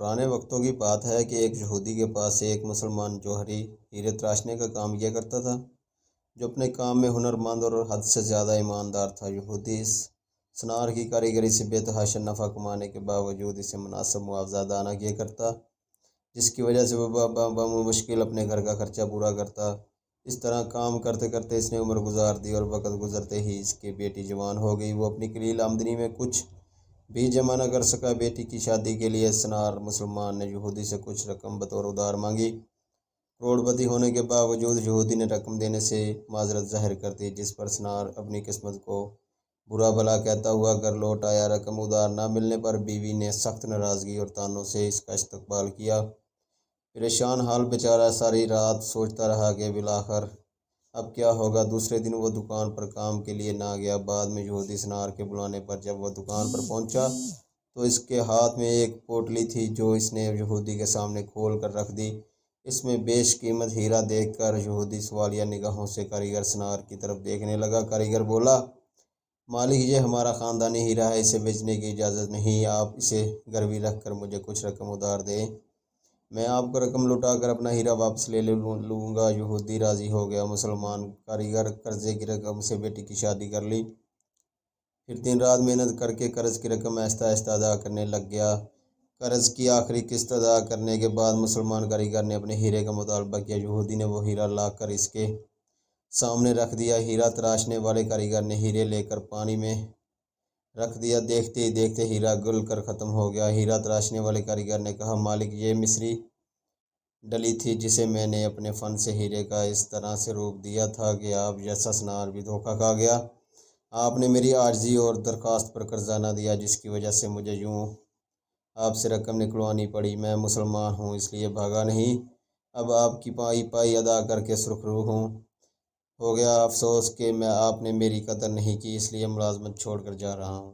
پرانے وقتوں کی بات ہے کہ ایک یہودی کے پاس ایک مسلمان جوہری ہیرے تراشنے کا کام کیا کرتا تھا، جو اپنے کام میں ہنرمند اور حد سے زیادہ ایماندار تھا۔ یہودی اس سنار کی کاریگری سے بے تحاشا نفع کمانے کے باوجود اسے مناسب معاوضہ ادا نہ کیا کرتا، جس کی وجہ سے وہ بمشکل اپنے گھر کا خرچہ پورا کرتا۔ اس طرح کام کرتے کرتے اس نے عمر گزار دی اور وقت گزرتے ہی اس کی بیٹی جوان ہو گئی۔ وہ اپنی قلیل آمدنی میں کچھ بھی جمع نہ کر سکا۔ بیٹی کی شادی کے لیے سنار مسلمان نے یہودی سے کچھ رقم بطور ادار مانگی۔ کروڑ پتی ہونے کے باوجود یہودی نے رقم دینے سے معذرت ظاہر کر دی، جس پر سنار اپنی قسمت کو برا بھلا کہتا ہوا گھر لوٹ آیا۔ رقم ادار نہ ملنے پر بیوی نے سخت ناراضگی اور طعنوں سے اس کا استقبال کیا۔ پریشان حال بیچارہ ساری رات سوچتا رہا کہ بالآخر اب کیا ہوگا۔ دوسرے دن وہ دکان پر کام کے لیے نہ گیا۔ بعد میں یہودی سنار کے بلانے پر جب وہ دکان پر پہنچا تو اس کے ہاتھ میں ایک پوٹلی تھی جو اس نے یہودی کے سامنے کھول کر رکھ دی۔ اس میں بیش قیمت ہیرا دیکھ کر یہودی سوالیہ نگاہوں سے کاریگر سنار کی طرف دیکھنے لگا۔ کاریگر بولا، مالک، یہ ہمارا خاندانی ہیرا ہے، اسے بیچنے کی اجازت نہیں۔ آپ اسے گروی رکھ کر مجھے کچھ رقم ادھار دیں، میں آپ کو رقم لوٹا کر اپنا ہیرا واپس لے لوں گا۔ یہودی راضی ہو گیا۔ مسلمان کاریگر قرضے کی رقم سے بیٹی کی شادی کر لی، پھر دن رات محنت کر کے قرض کی رقم آہستہ آہستہ ادا کرنے لگ گیا۔ قرض کی آخری قسط ادا کرنے کے بعد مسلمان کاریگر نے اپنے ہیرے کا مطالبہ کیا۔ یہودی نے وہ ہیرا لا کر اس کے سامنے رکھ دیا۔ ہیرا تراشنے والے کاریگر نے ہیرے لے کر پانی میں رکھ دیا۔ دیکھتے ہی دیکھتے ہیرا گل کر ختم ہو گیا۔ ہیرا تراشنے والے کاریگر نے کہا، مالک، یہ مصری ڈلی تھی جسے میں نے اپنے فن سے ہیرے کا اس طرح سے روپ دیا تھا کہ آپ جیسا سنار بھی دھوکہ کھا گیا۔ آپ نے میری عاجزی اور درخواست پر قرضہ نہ دیا، جس کی وجہ سے مجھے یوں آپ سے رقم نکلوانی پڑی۔ میں مسلمان ہوں، اس لیے بھاگا نہیں۔ اب آپ کی پائی ادا کر کے سرخرو ہو گیا۔ افسوس کہ آپ نے میری قدر نہیں کی، اس لیے ملازمت چھوڑ کر جا رہا ہوں۔